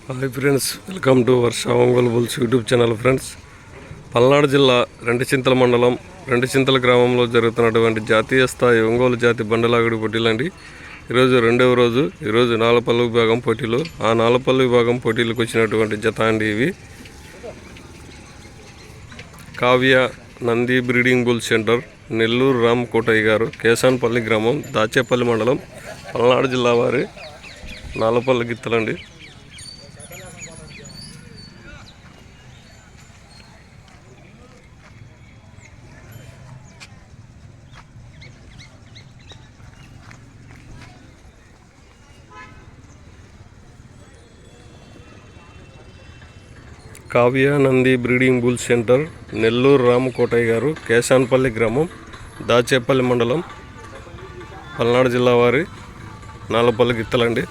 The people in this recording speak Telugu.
Hi friends, welcome to Varsha Ongole bulls YouTube channel. Friends, Palnadu జిల్లా రెంటిచింతల మండలం రెంటిచింతల గ్రామంలో జరుగుతున్నటువంటి జాతీయ స్థాయి ఒంగోలు జాతి బండలాగుడి పోటీలండి. ఈరోజు రెండవ రోజు. ఈరోజు నాలపల్లి విభాగం పోటీలు. ఆ నాలపల్లి విభాగం పోటీలకు వచ్చినటువంటి జత అండి ఇవి. Kavya Nandi breeding bull centre, Nellore Ram Kotaiah garu, Kesanapalli గ్రామం, దాచేపల్లి మండలం, పల్నాడు జిల్లా వారి నాలపల్లి గిత్తలండి. Kavya Nandi breeding bull centre, Nellore Ram Kotaiah garu, Kesanapalli గ్రామం, దాచేపల్లి మండలం, పల్నాడు జిల్లా వారి నాలపల్లి గిత్తలండి.